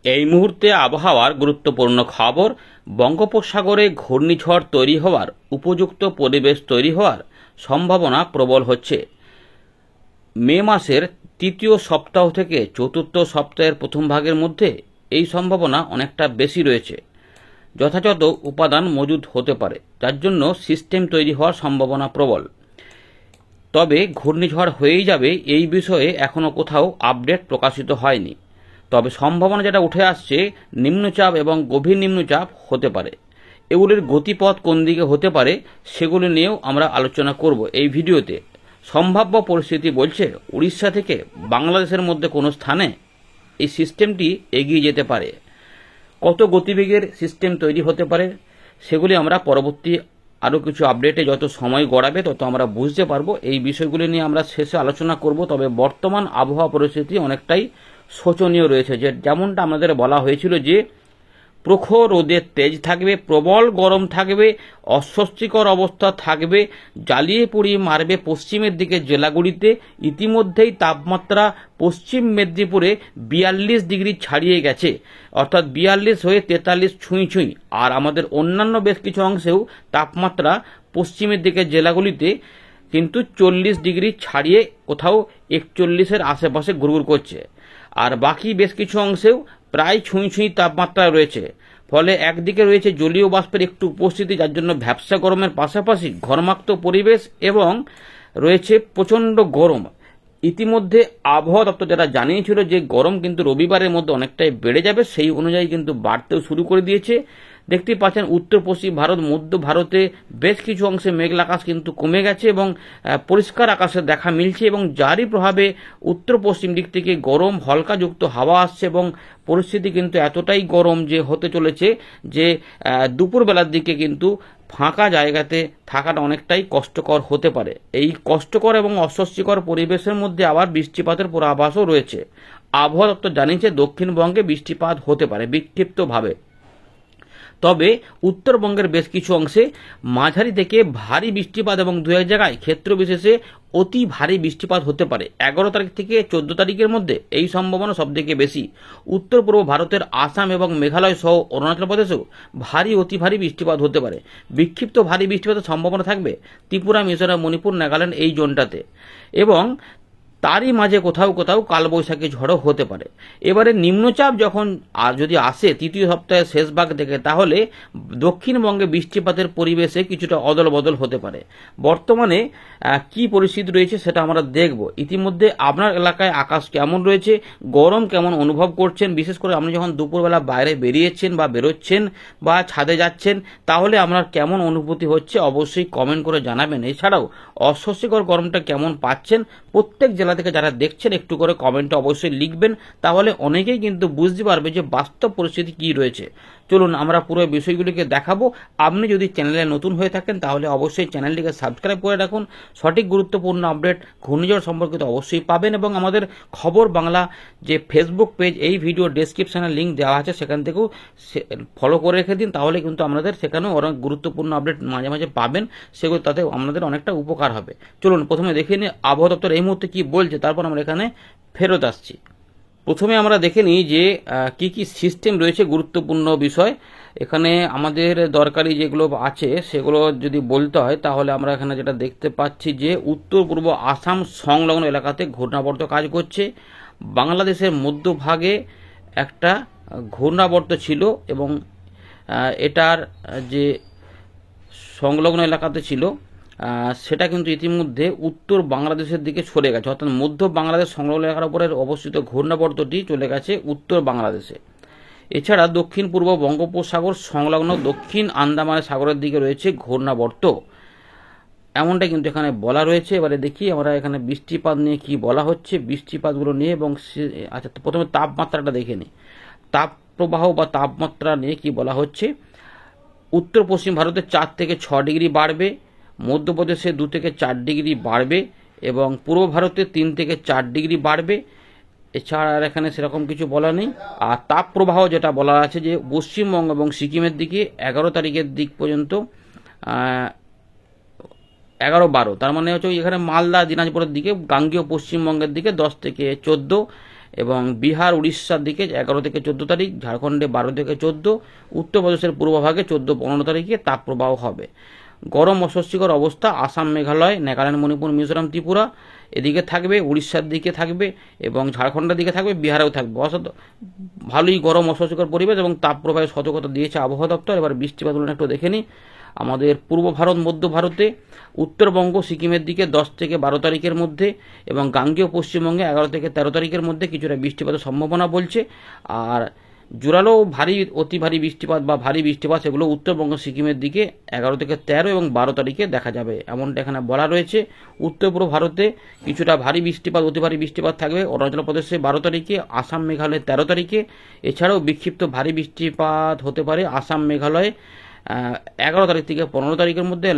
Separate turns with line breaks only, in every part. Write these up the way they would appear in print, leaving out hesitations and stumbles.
এই মুহূর্তে আবহাওয়ার গুরুত্বপূর্ণ খবর। বঙ্গোপসাগরে ঘূর্ণিঝড় তৈরি হওয়ার উপযুক্ত পরিবেশ তৈরি হওয়ার সম্ভাবনা প্রবল হচ্ছে। মে মাসের তৃতীয় সপ্তাহ থেকে চতুর্থ সপ্তাহের প্রথম ভাগের মধ্যে এই সম্ভাবনা অনেকটা বেশি রয়েছে। যথাযথ উপাদান মজুদ হতে পারে, যার জন্য সিস্টেম তৈরি হওয়ার সম্ভাবনা প্রবল। তবে ঘূর্ণিঝড় হয়েই যাবে এই বিষয়ে এখনও কোথাও আপডেট প্রকাশিত হয়নি। তবে সম্ভাবনা যেটা উঠে আসছে, নিম্নচাপ এবং গভীর নিম্নচাপ হতে পারে। এগুলির গতিপথ কোন দিকে হতে পারে সেগুলি নিয়েও আমরা আলোচনা করব এই ভিডিওতে। সম্ভাব্য পরিস্থিতি বলছে উড়িষ্যা থেকে বাংলাদেশের মধ্যে কোনো স্থানে এই সিস্টেমটি এগিয়ে যেতে পারে। কত গতিবেগের সিস্টেম তৈরি হতে পারে সেগুলি আমরা পরবর্তী আরও কিছু আপডেটে যত সময় গড়াবে তত আমরা বুঝতে পারবো। এই বিষয়গুলি নিয়ে আমরা শেষে আলোচনা করব। তবে বর্তমান আবহাওয়া পরিস্থিতি অনেকটাই শোচনীয় রয়েছে। যেমনটা আমাদের বলা হয়েছিল যে প্রখর রোদের তেজ থাকবে, প্রবল গরম থাকবে, অস্বস্তিকর অবস্থা থাকবে, জ্বালিয়ে পুড়িয়ে মারবে পশ্চিমের দিকে জেলাগুলিতে। ইতিমধ্যেই তাপমাত্রা পশ্চিম মেদিনীপুরে 42 ডিগ্রি ছাড়িয়ে গেছে, অর্থাৎ 42 হয়ে 43 ছুঁই ছুঁই। আর আমাদের অন্যান্য বেশ কিছু অংশেও তাপমাত্রা পশ্চিমের দিকে জেলাগুলিতে কিন্তু 40 ডিগ্রি ছাড়িয়ে কোথাও 41-এর আশেপাশে ঘুরঘুর করছে। আর বাকি বেশ কিছু অংশেও প্রায় ছুঁই ছুঁই তাপমাত্রা রয়েছে। ফলে একদিকে রয়েছে জলীয় বাষ্পের একটু উপস্থিতি, যার জন্য ভ্যাপসা গরমের পাশাপাশি ঘর্মাক্ত পরিবেশ এবং রয়েছে প্রচণ্ড গরম। ইতিমধ্যে আবহাওয়া দপ্তর যারা জানিয়েছিল যে গরম কিন্তু রবিবারের মধ্যে অনেকটাই বেড়ে যাবে, সেই অনুযায়ী কিন্তু বাড়তেও শুরু করে দিয়েছে। দেখতেই পাচ্ছেন উত্তর পশ্চিম ভারত, মধ্য ভারতে বেশ কিছু অংশে মেঘলা আকাশ কিন্তু কমে গেছে এবং পরিষ্কার আকাশে দেখা মিলছে, এবং যারই প্রভাবে উত্তর পশ্চিম দিক থেকে গরম হালকাযুক্ত হাওয়া আসছে এবং পরিস্থিতি কিন্তু এতটাই গরম যে হতে চলেছে যে দুপুরবেলার দিকে কিন্তু ফাঁকা জায়গাতে থাকাটা অনেকটাই কষ্টকর হতে পারে। এই কষ্টকর এবং অস্বস্তিকর পরিবেশের মধ্যে আবার বৃষ্টিপাতের পূর্বাভাসও রয়েছে। আবহাওয়া দপ্তর জানিয়েছে দক্ষিণবঙ্গে বৃষ্টিপাত হতে পারে বিক্ষিপ্তভাবে। তবে উত্তরবঙ্গের বেশ কিছু অংশে মাঝারি থেকে ভারী বৃষ্টিপাত এবং দু এক জায়গায় ক্ষেত্র বিশেষে অতি ভারী বৃষ্টিপাত হতে পারে। 11 তারিখ থেকে 14 তারিখের মধ্যে এই সম্ভাবনা সবথেকে বেশি। উত্তর পূর্ব ভারতের আসাম এবং মেঘালয় সহ অরুণাচল প্রদেশেও ভারী অতি ভারী বৃষ্টিপাত হতে পারে। বিক্ষিপ্ত ভারী বৃষ্টিপাতের সম্ভাবনা থাকবে ত্রিপুরা, মিজোরাম, মণিপুর, নাগাল্যান্ড এই জোনটাতে, এবং তারই মাঝে কোথাও কোথাও কালবৈশাখী ঝড়ও হতে পারে। এবারে নিম্নচাপ যখন যদি আসে তৃতীয় সপ্তাহের শেষ ভাগ থেকে, তাহলে দক্ষিণবঙ্গে বৃষ্টিপাতের পরিবেশে কিছুটা অদল বদল হতে পারে। বর্তমানে কি পরিস্থিতি রয়েছে সেটা আমরা দেখব। ইতিমধ্যে আপনার এলাকায় আকাশ কেমন রয়েছে, গরম কেমন অনুভব করছেন, বিশেষ করে আপনি যখন দুপুরবেলা বাইরে বেরিয়েছেন বা বেরোচ্ছেন বা ছাদে যাচ্ছেন, তাহলে আপনার কেমন অনুভূতি হচ্ছে অবশ্যই কমেন্ট করে জানাবেন। এছাড়াও অস্বস্তিকর গরমটা কেমন পাচ্ছেন প্রত্যেক জেলা থেকে যারা দেখছেন একটু করে কমেন্টে অবশ্যই লিখবেন, তাহলে অনেকেই কিন্তু বুঝতে পারবে যে বাস্তব পরিস্থিতি কি রয়েছে। চলুন আমরা পুরো বিষয়গুলিকে দেখাবো। আপনি যদি চ্যানেলে নতুন হয়ে থাকেন তাহলে অবশ্যই চ্যানেলটিকে সাবস্ক্রাইব করে রাখুন। সঠিক গুরুত্বপূর্ণ আপডেট ঘূর্ণিঝড় সম্পর্কিত অবশ্যই পাবেন, এবং আমাদের খবর বাংলা যে ফেসবুক পেজ, এই ভিডিও ডেসক্রিপশনে লিঙ্ক দেওয়া আছে, সেখান থেকেও ফলো করে রেখে দিন। তাহলে কিন্তু আপনাদের সেখানেও অনেক গুরুত্বপূর্ণ আপডেট মাঝে মাঝে পাবেন, সেগুলো তাতে আপনাদের অনেকটা উপকার হবে। চলুন প্রথমে দেখে নিই আবহাওয়া দপ্তর এই মুহূর্তে কি বলছে, তারপর আমরা এখানে ফেরত আসছি। প্রথমে আমরা দেখে নিই যে কি কি সিস্টেম রয়েছে, গুরুত্বপূর্ণ বিষয়। এখানে আমাদের দরকারি যেগুলো আছে সেগুলো যদি বলতে হয়, তাহলে আমরা এখানে যেটা দেখতে পাচ্ছি যে উত্তর পূর্ব আসাম সংলগ্ন এলাকাতে ঘূর্ণাবর্ত কাজ করছে। বাংলাদেশের মধ্যভাগে একটা ঘূর্ণাবর্ত ছিল এবং এটার যে সংলগ্ন এলাকাতে ছিল সেটা কিন্তু ইতিমধ্যে উত্তর বাংলাদেশের দিকে সরে গেছে, অর্থাৎ মধ্য বাংলাদেশ সংলগ্ন এলাকার উপরে অবস্থিত ঘূর্ণাবর্তটি চলে গেছে উত্তর বাংলাদেশে। এছাড়া দক্ষিণ পূর্ব বঙ্গোপসাগর সংলগ্ন দক্ষিণ আন্দামান সাগরের দিকে রয়েছে ঘূর্ণাবর্ত, এমনটা কিন্তু এখানে বলা রয়েছে। এবারে দেখি আমরা এখানে বৃষ্টিপাত নিয়ে কি বলা হচ্ছে, বৃষ্টিপাতগুলো নিয়ে। এবং আচ্ছা, প্রথমে তাপমাত্রাটা দেখে নিই। তাপ প্রবাহ বা তাপমাত্রা নিয়ে কি বলা হচ্ছে। উত্তর পশ্চিম ভারতে 4 থেকে 6 ডিগ্রি বাড়বে, মধ্যপ্রদেশে 2 থেকে 4 ডিগ্রি বাড়বে, এবং পূর্ব ভারতে 3 থেকে 4 ডিগ্রি বাড়বে। এছাড়া আর এখানে সেরকম কিছু বলা নেই। আর তাপ প্রবাহ যেটা বলা আছে যে পশ্চিমবঙ্গ এবং সিকিমের দিকে 11 তারিখের দিক পর্যন্ত 11-12, তার মানে হচ্ছে এখানে মালদা দিনাজপুরের দিকে, গাঙ্গেয় পশ্চিমবঙ্গের দিকে 10 থেকে 14, এবং বিহার উড়িষ্যার দিকে 11 থেকে 14 তারিখ, ঝাড়খণ্ডে 12 থেকে 14, উত্তরপ্রদেশের পূর্বভাগে 14-15 তারিখে তাপপ্রবাহ হবে। গরম অস্বস্তিকর অবস্থা আসাম, মেঘালয়, নাগাল্যান্ড, মণিপুর, মিজোরাম, ত্রিপুরা এদিকে থাকবে, উড়িষ্যার দিকে থাকবে এবং ঝাড়খণ্ডের দিকে থাকবে, বিহারেও থাকবে। অর্থাৎ ভালোই গরম অস্বস্তিকর পরিবেশ এবং তাপপ্রবাহের সতর্কতা দিয়েছে আবহাওয়া দপ্তর। এবার বৃষ্টিপাত একটু দেখে নিই। আমাদের পূর্ব ভারত, মধ্য ভারতে, উত্তরবঙ্গ, সিকিমের দিকে 10 থেকে 12 তারিখের মধ্যে এবং গাঙ্গেয় পশ্চিমবঙ্গে 11 থেকে 13 তারিখের মধ্যে কিছুটা বৃষ্টিপাতের সম্ভাবনা বলছে। আর জোরালো ভারী, অতি ভারী বৃষ্টিপাত বা ভারী বৃষ্টিপাত সেগুলো উত্তরবঙ্গ, সিকিমের দিকে 11 থেকে 13 এবং 12 তারিখে দেখা যাবে, এমনটা এখানে বলা রয়েছে। উত্তর পূর্ব ভারতে কিছুটা ভারী বৃষ্টিপাত, অতি ভারী বৃষ্টিপাত থাকবে অরুণাচল প্রদেশে 12 তারিখে, আসাম, মেঘালয়ে 13 তারিখে। এছাড়াও বিক্ষিপ্ত ভারী বৃষ্টিপাত হতে পারে আসাম, মেঘালয়ে 11 তারিখ থেকে 15 তারিখের মধ্যে।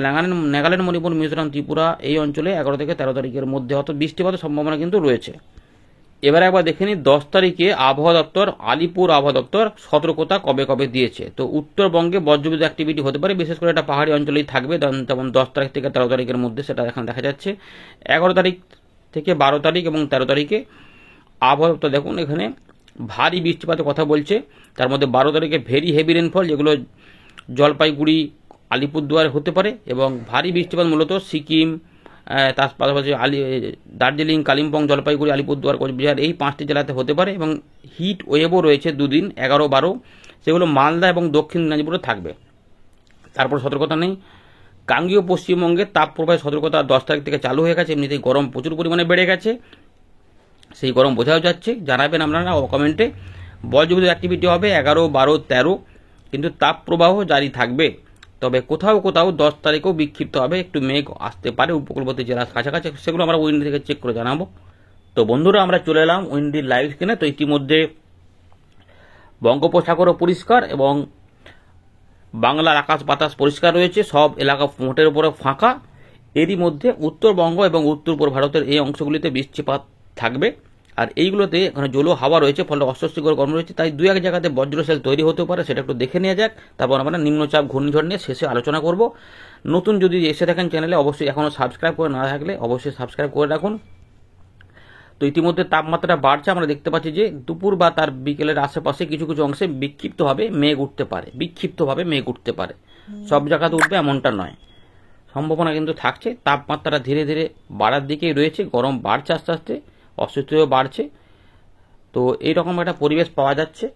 নাগাল্যান্ড, মণিপুর, মিজোরাম, ত্রিপুরা এই অঞ্চলে 11 থেকে 13 তারিখের মধ্যে অর্থাৎ বৃষ্টিপাতের সম্ভাবনা কিন্তু রয়েছে। এবার একবার দেখে নিই 10 তারিখে আবহাওয়া দপ্তর, আলিপুর আবহাওয়া দপ্তর সতর্কতা কবে কবে দিয়েছে। তো উত্তরবঙ্গে বজ্রবিদ্যুৎ অ্যাক্টিভিটি হতে পারে, বিশেষ করে এটা পাহাড়ি অঞ্চলেই থাকবে, যেমন 10 তারিখ থেকে 13 তারিখের মধ্যে সেটা এখানে দেখা যাচ্ছে। 11 তারিখ থেকে 12 তারিখ এবং 13 তারিখে আবহাওয়া দপ্তর দেখুন এখানে ভারী বৃষ্টিপাতের কথা বলছে। তার মধ্যে 12 তারিখে ভেরি হেভি রেনফল, যেগুলো জলপাইগুড়ি, আলিপুরদুয়ারে হতে পারে এবং ভারী বৃষ্টিপাত মূলত সিকিম, তার পাশাপাশি দার্জিলিং, কালিম্পং, জলপাইগুড়ি, আলিপুরদুয়ার, কোচবিহার এই 5টি জেলাতে হতে পারে এবং হিট ওয়েভও রয়েছে দুদিন 11-12, সেগুলো মালদা এবং দক্ষিণ দিনাজপুরে থাকবে। তারপর সতর্কতা নেই। গাঙ্গেয় পশ্চিমবঙ্গে তাপপ্রবাহের সতর্কতা 10 তারিখ থেকে চালু হয়ে গেছে। এমনিতেই গরম প্রচুর পরিমাণে বেড়ে গেছে, সেই গরম বোঝাও যাচ্ছে। জানাবেন আপনারা কমেন্টে। বজ্রবিদ্যুৎ অ্যাক্টিভিটি হবে 11, 12, 13, কিন্তু তাপপ্রবাহ জারি থাকবে। তবে কোথাও কোথাও 10 তারিখেও বিক্ষিপ্ত হবে, একটু মেঘ আসতে পারে উপকূলবর্তী জেলার কাছাকাছি, সেগুলো আমরা উইন্ডি থেকে চেক করে জানাবো। তো বন্ধুরা, আমরা চলে এলাম উইন্ডির লাইভ স্ক্রিনে। তো ইতিমধ্যে বঙ্গোপসাগরও পরিষ্কার এবং বাংলার আকাশ বাতাস পরিষ্কার রয়েছে, সব এলাকা মোটের উপরে ফাঁকা। এরই মধ্যে উত্তরবঙ্গ এবং উত্তর পূর্ব ভারতের এই অংশগুলিতে বৃষ্টিপাত থাকবে আর এইগুলোতে এখানে জলীয় হাওয়া রয়েছে, ফলে অস্বস্তিকর গরম রয়েছে। তাই 2-1 জায়গাতে বজ্রশেল তৈরি হতে পারে, সেটা একটু দেখে নেওয়া যাক। তারপর আমরা নিম্নচাপ ঘূর্ণিঝড় নিয়ে শেষে আলোচনা করব। নতুন যদি এসে থাকেন চ্যানেলে, অবশ্যই এখনও সাবস্ক্রাইব করে না থাকলে অবশ্যই সাবস্ক্রাইব করে রাখুন। তো ইতিমধ্যে তাপমাত্রা বাড়ছে, আমরা দেখতে পাচ্ছি যে দুপুর বা তার বিকেলের আশেপাশে কিছু কিছু অংশে বিক্ষিপ্তভাবে মেঘ উঠতে পারে। সব জায়গাতে উঠবে এমনটা নয়, সম্ভাবনা কিন্তু থাকছে। তাপমাত্রা ধীরে ধীরে বাড়ার দিকেই রয়েছে, গরম বাড়ছে আস্তে আস্তে, অস্বস্তিও বাড়ছে। তো এইরকম একটা পরিবেশ পাওয়া যাচ্ছে।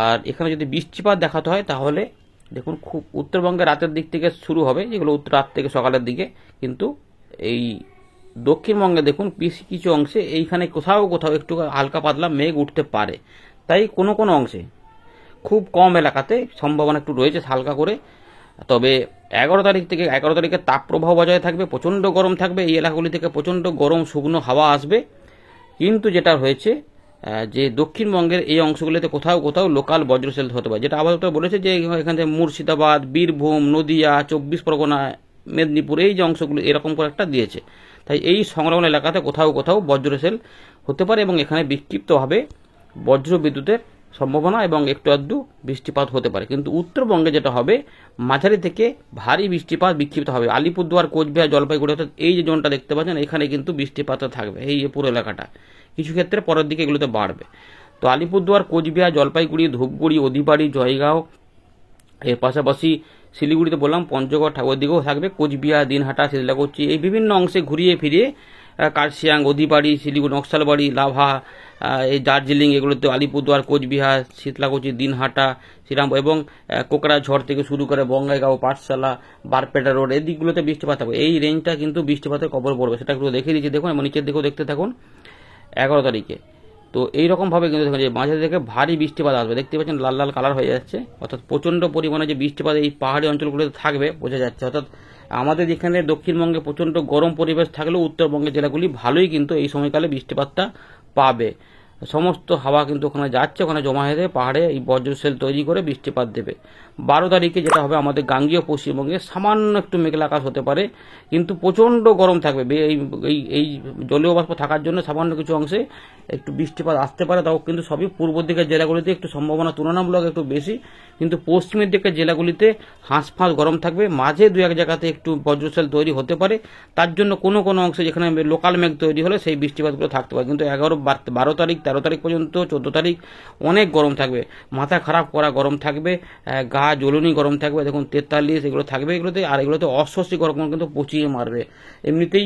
আর এখানে যদি বৃষ্টিপাত দেখাতে হয় তাহলে দেখুন, খুব উত্তরবঙ্গে রাতের দিক থেকে শুরু হবে, যেগুলো রাত থেকে সকালের দিকে, কিন্তু এই দক্ষিণবঙ্গে দেখুন কিছু অংশে এইখানে কোথাও কোথাও একটু হালকা পাতলা মেঘ উঠতে পারে। তাই কোনো কোনো অংশে, খুব কম এলাকাতে সম্ভাবনা একটু রয়েছে হালকা করে। তবে 11 তারিখ থেকে 11 তারিখে তাপপ্রবাহ বজায় থাকবে, প্রচণ্ড গরম থাকবে, এই এলাকাগুলি থেকে প্রচণ্ড গরম শুকনো হাওয়া আসবে। কিন্তু যেটা হয়েছে যে দক্ষিণবঙ্গের এই অংশগুলিতে কোথাও কোথাও লোকাল বজ্রশেল হতে পারে, যেটা আবহাওয়া বলেছে যে এখান থেকে মুর্শিদাবাদ, বীরভূম, নদিয়া, 24 পরগনা, মেদিনীপুর এই যে অংশগুলো এরকম করে একটা দিয়েছে। তাই এই সংলগ্ন এলাকাতে কোথাও কোথাও বজ্রশেল হতে পারে এবং এখানে বিক্ষিপ্তভাবে বজ্র বিদ্যুতের সম্ভাবনা এবং একটু আধটু বৃষ্টিপাত হতে পারে। কিন্তু উত্তরবঙ্গে যেটা হবে মাঝারি থেকে ভারী বৃষ্টিপাত বিক্ষিপ্ত হবে। আলিপুরদুয়ার, কোচবিহার, জলপাইগুড়ি অর্থাৎ এই যে জোনটা দেখতে পাচ্ছেন এখানে কিন্তু বৃষ্টিপাত থাকবে, এই পুরো এলাকাটা। কিছু ক্ষেত্রে পরের দিকে এগুলোতে বাড়বে। তো আলিপুরদুয়ার, কোচবিহার, জলপাইগুড়ি, ধূপগুড়ি, অধিবাড়ি, জয়গাঁও, এর পাশাপাশি শিলিগুড়িতে বললাম, পঞ্চগড়, ঠাকুর দিকেও থাকবে, কোচবিহার, দিনহাটা, শিলাকুচি এই বিভিন্ন অংশে ঘুরিয়ে ফিরিয়ে কার্শিয়াং, অধিবাড়ি, শিলিগুড়ি, নকশালবাড়ি, লাভা, এই দার্জিলিং এগুলোতে আলিপুরদুয়ার, কোচবিহার, শীতলাকুচি, দিনহাটা, শ্রীরামপুর এবং কোকড়াঝড় থেকে শুরু করে বঙ্গাইগাঁও, পাঠশালা, বারপেটা রোড এই দিকগুলোতে বৃষ্টিপাত হবে। এই রেঞ্জটা কিন্তু বৃষ্টিপাতের কবর পড়বে, সেটা একটু দেখিয়ে দিচ্ছি দেখুন, এবং নিচের দিকেও দেখতে থাকুন 11 তারিখে। তো এইরকমভাবে কিন্তু দেখুন যে মাঝে থেকে ভারী বৃষ্টিপাত আসবে, দেখতে পাচ্ছেন লাল লাল কালার হয়ে যাচ্ছে, অর্থাৎ প্রচণ্ড পরিমাণে যে বৃষ্টিপাত এই পাহাড়ি অঞ্চলগুলোতে থাকবে বোঝা যাচ্ছে। অর্থাৎ আমাদের এখানে দক্ষিণবঙ্গে প্রচণ্ড গরম পরিবেশ থাকলেও উত্তরবঙ্গের জেলাগুলি ভালোই কিন্তু এই সময়কালে বৃষ্টিপাতটা পাবে। সমস্ত হাওয়া কিন্তু ওখানে যাচ্ছে, ওখানে জমা হয়ে পাহাড়ে এই বজ্রশেল তৈরি করে বৃষ্টিপাত দেবে। 12 তারিখে যেটা হবে আমাদের গাঙ্গেয় পশ্চিমবঙ্গে সামান্য একটু মেঘলা আকাশ হতে পারে, কিন্তু প্রচণ্ড গরম থাকবে। এই জলীয় বাষ্প থাকার জন্য সামান্য কিছু অংশে একটু বৃষ্টিপাত আসতে পারে, তাও কিন্তু সবই পূর্ব দিকের জেলাগুলিতে একটু সম্ভাবনা তুলনামূলক একটু বেশি, কিন্তু পশ্চিমের দিকের জেলাগুলিতে হাঁসফাঁস গরম থাকবে। মাঝে 2-1 জায়গাতে একটু বজ্রশেল তৈরি হতে পারে, তার জন্য কোনো কোনো অংশে যেখানে লোকাল মেঘ তৈরি হলে সেই বৃষ্টিপাতগুলো থাকতে পারে। কিন্তু 11, 12 তারিখ, 13 তারিখ পর্যন্ত, 14 তারিখ অনেক গরম থাকবে, মাথা খারাপ করা গরম থাকবে, গা জ্বলুনি গরম থাকবে। দেখুন 43 এগুলো থাকবে, এগুলোতে আর এগুলোতে অস্বস্তি গরম কিন্তু পচিয়ে মারবে। এমনিতেই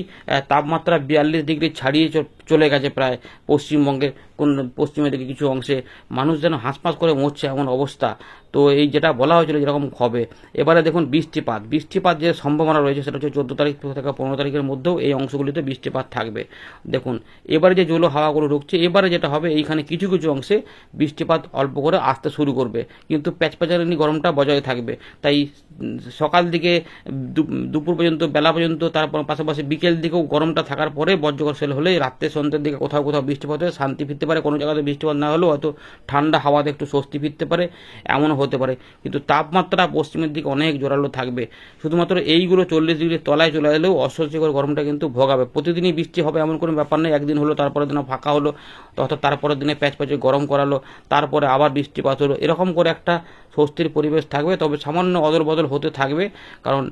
তাপমাত্রা 42 ডিগ্রি ছাড়িয়ে চলে গেছে প্রায় পশ্চিমবঙ্গের পশ্চিমের দিকে কিছু অংশে, মানুষ যেন হাঁসফাঁস করে মরছে এমন অবস্থা। তো এই যেটা বলা হয়েছিল যেরকম হবে, এবারে দেখুন বৃষ্টিপাত যে সম্ভাবনা রয়েছে সেটা হচ্ছে 14 তারিখ থেকে 15 তারিখের মধ্যেও এই অংশগুলিতে বৃষ্টিপাত থাকবে। দেখুন এবারে যে জলো হাওয়াগুলো ঢুকছে, এবারে যেটা হবে এইখানে কিছু কিছু অংশে বৃষ্টিপাত অল্প করে আসতে শুরু করবে, কিন্তু প্যাচপ্যাচানি গরমটা বজায় থাকবে। তাই সকাল দিকে দুপুর পর্যন্ত, বেলা পর্যন্ত, তারপর পাশাপাশি বিকেল দিকেও গরমটা থাকার পরে বজ্রকর সেল হলে রাত্রে সন্ধ্যের দিকে কোথাও কোথাও বৃষ্টিপাত হয়ে শান্তি ফিরতে পারে, কোনো জায়গাতে বৃষ্টিপাত না হলেও হয়তো ঠান্ডা হাওয়াতে একটু স্বস্তি ফিরতে পারে, এমনও হতে পারে। কিন্তু তাপমাত্রা পশ্চিমের দিকে অনেক জোরালো থাকবে। শুধুমাত্র এইগুলো 40 ডিগ্রির তলায় চলে এলেও অস্বস্তিকর গরমটা কিন্তু ভোগাবে। প্রতিদিনই বৃষ্টি হবে এমন কোনো ব্যাপার নেই, একদিন হলো তারপরের দিনে ফাঁকা হলো, অর্থাৎ তারপরের দিনে প্যাচে গরম করালো, তারপরে আবার বৃষ্টিপাত হলো, এরকম করে একটা স্বস্তির পরিবেশ থাকবে। তবে সামান্য অদল বদল হতে থাকবে, কারণ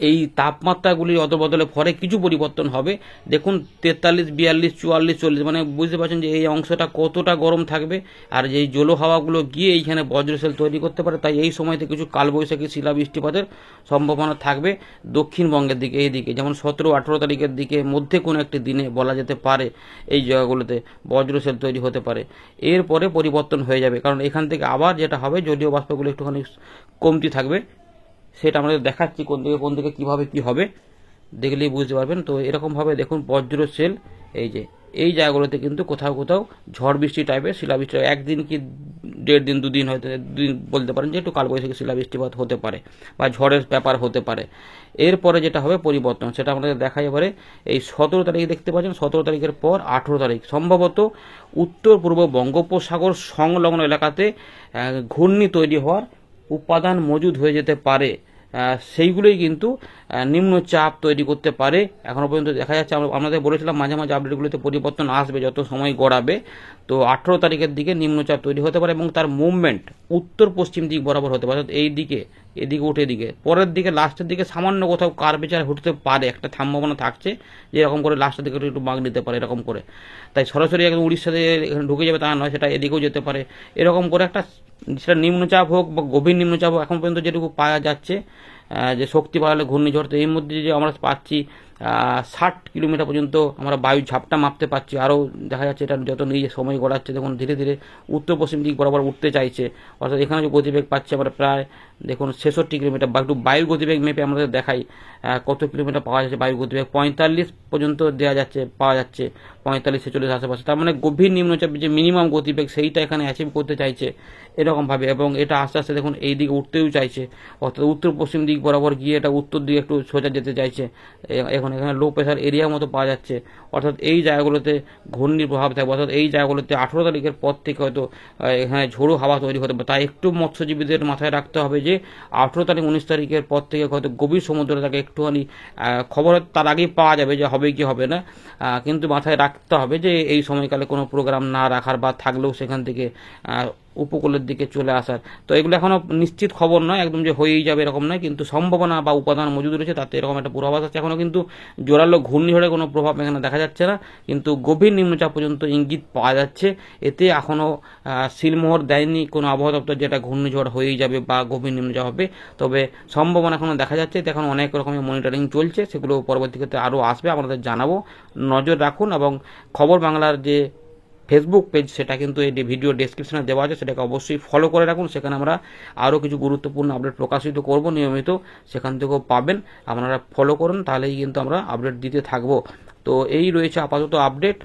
এই তাপমাত্রাগুলি অদলবদলের ফলে কিছু পরিবর্তন হবে। দেখুন 43, 42, 44, 40, মানে বুঝতে পারছেন যে এই অংশটা কতটা গরম থাকবে। আর যেই জলো হাওয়াগুলো গিয়ে এইখানে বজ্রশেল তৈরি করতে পারে, তাই এই সময়তে কিছু কালবৈশাখী শিলা বৃষ্টিপাতের সম্ভাবনা থাকবে দক্ষিণবঙ্গের দিকে, এই দিকে যেমন 17, 18 তারিখের দিকে মধ্যে কোনো একটি দিনে বলা যেতে পারে এই জায়গাগুলোতে বজ্রশেল তৈরি হতে পারে। এরপরে পরিবর্তন হয়ে যাবে, কারণ এখান থেকে আবার যেটা হবে জলীয় বাষ্পগুলো একটুখানি কমতি থাকবে। সেটা আমাদের দেখাচ্ছি কোন দিকে কিভাবে কি হবে, দেখলেই বুঝতে পারবেন। তো এরকমভাবে দেখুন বজ্রশেল এই জায়গাগুলোতে কিন্তু কোথাও কোথাও ঝড় বৃষ্টি টাইপের শিলাবৃষ্টি, একদিন কি 1.5 দিন 2 দিন হয়তো বলতে পারেন যে একটু কালবৈশাখী শিলাবৃষ্টিপাত হতে পারে বা ঝড়ের ব্যাপার হতে পারে। এরপরে যেটা হবে পরিবর্তন, সেটা আমাদের দেখা এবারে এই 17 তারিখে দেখতে পাচ্ছেন। 17 তারিখের পর 18 তারিখ সম্ভবত উত্তর পূর্ব বঙ্গোপসাগর সংলগ্ন এলাকাতে ঘূর্ণি তৈরি হওয়ার উপাদান মজুদ হয়ে যেতে পারে, সেইগুলোই কিন্তু নিম্নচাপ তৈরি করতে পারে। এখনো পর্যন্ত দেখা যাচ্ছে, আমাদের বলেছিলাম মাঝে মাঝে আপডেটগুলিতে পরিবর্তন আসবে যত সময় গড়াবে। তো 18 তারিখের দিকে নিম্নচাপ তৈরি হতে পারে এবং তার মুভমেন্ট উত্তর পশ্চিম দিক বরাবর হতে পারে, অর্থাৎ এদিকে উঠে দিকে, পরের দিকে লাস্টের দিকে সামান্য কোথাও কার্ভেচার হতে পারে, একটা সম্ভাবনা থাকছে যে এরকম করে লাস্টের দিকে একটু বাঁক নিতে পারে এরকম করে। তাই সরাসরি একদম উড়িষ্যাতে এখানে ঢুকে যাবে তা নয়, সেটা এদিকেও যেতে পারে। এরকম করে একটা, সেটা নিম্নচাপ হোক বা গভীর নিম্নচাপ হোক, এখন পর্যন্ত যেটুকু পাওয়া যাচ্ছে যে শক্তি বাড়ালে ঘূর্ণিঝড়, তো এর মধ্যে যে আমরা পাচ্ছি 60 কিলোমিটার পর্যন্ত আমরা বায়ু ঝাপটা মাপতে পারছি। আরও দেখা যাচ্ছে এটা যত নিজে সময় গড়াচ্ছে দেখুন ধীরে ধীরে উত্তর পশ্চিম দিক বরাবর উঠতে চাইছে, অর্থাৎ এখানে যে গতিবেগ পাচ্ছি আমরা প্রায় দেখুন 66 কিলোমিটার, বা একটু বায়ুর গতিবেগ মেপে আমাদের দেখাই কত কিলোমিটার পাওয়া যাচ্ছে বায়ুর গতিবেগ, 45 পর্যন্ত পাওয়া যাচ্ছে 45, 46 আশেপাশে। তার মানে গভীর নিম্নচাপ যে মিনিমাম গতিবেগ সেইটা এখানে অ্যাচিভ করতে চাইছে এরকমভাবে, এবং এটা আস্তে আস্তে দেখুন এই দিকে উঠতেও চাইছে, অর্থাৎ উত্তর পশ্চিম দিক বরাবর গিয়ে এটা উত্তর দিকে একটু সোজা যেতে চাইছে। এখন এখানে লো প্রেশার এরিয়ার মতো পাওয়া যাচ্ছে, অর্থাৎ এই জায়গাগুলোতে ঘূর্ণির প্রভাব থাকবে, অর্থাৎ এই জায়গাগুলোতে 18 তারিখের পর থেকে হয়তো এখানে ঝোড়ো হাওয়া তৈরি হতে পারে। তাই একটু মৎস্যজীবীদের মাথায় রাখতে হবে যে 18 তারিখ 19 তারিখের পর থেকে হয়তো গভীর সমুদ্রে তাকে একটুখানি খবর তার আগেই পাওয়া যাবে যে হবে কি হবে না, কিন্তু মাথায় রাখতে হবে যে এই সময়কালে কোনো প্রোগ্রাম না রাখার, বা থাকলেও সেখান থেকে উপকূলের দিকে চলে আসার। তো এগুলো এখনো নিশ্চিত খবর নয় একদম যে হয়েই যাবে এরকম নয়, কিন্তু সম্ভাবনা বা উপাদান মজুদ রয়েছে, তাতে এরকম একটা পূর্বাভাস আছে। এখনো কিন্তু জোরালো ঘূর্ণিঝড়ের কোনো প্রভাব এখানে দেখা যাচ্ছে না, কিন্তু গভীর নিম্নচাপ পর্যন্ত ইঙ্গিত পাওয়া যাচ্ছে। এতে এখনো সিলমোহর দেয়নি কোনো আবহাওয়া দপ্তর যেটা ঘূর্ণিঝড় হয়েই যাবে বা গভীর নিম্নচাপ হবে, তবে সম্ভাবনা এখনো দেখা যাচ্ছে। এখন অনেক রকমের মনিটরিং চলছে, সেগুলো পরবর্তী ক্ষেত্রে আরও আসবে, আপনাদের জানাবো। নজর রাখুন, এবং খবর বাংলার যে ফেসবুক পেজ সেটা কিন্তু এই ভিডিও ডেসক্রিপশনে দেওয়া আছে, সেটাকে অবশ্যই ফলো করে রাখুন। সেখানে আমরা আরও কিছু গুরুত্বপূর্ণ আপডেট প্রকাশিত করব নিয়মিত, সেখান থেকেও পাবেন। আপনারা ফলো করুন, তাহলেই কিন্তু আমরা আপডেট দিতে থাকবো। তো এই রয়েছে আপাতত আপডেট।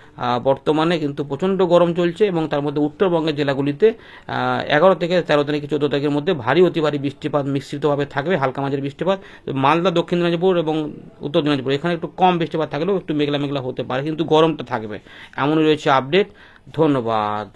বর্তমানে কিন্তু প্রচণ্ড গরম চলছে, এবং তার মধ্যে উত্তরবঙ্গের জেলাগুলিতে 11 থেকে 13 তারিখ 14 তারিখের মধ্যে ভারী অতি ভারী বৃষ্টিপাত মিশ্রিতভাবে থাকবে, হালকা মাঝারি বৃষ্টিপাত। মালদা, দক্ষিণ দিনাজপুর এবং উত্তর দিনাজপুর এখানে একটু কম বৃষ্টিপাত থাকলেও একটু মেঘলা মেঘলা হতে পারে, কিন্তু গরমটা থাকবে। এমনই রয়েছে আপডেট। ধন্যবাদ।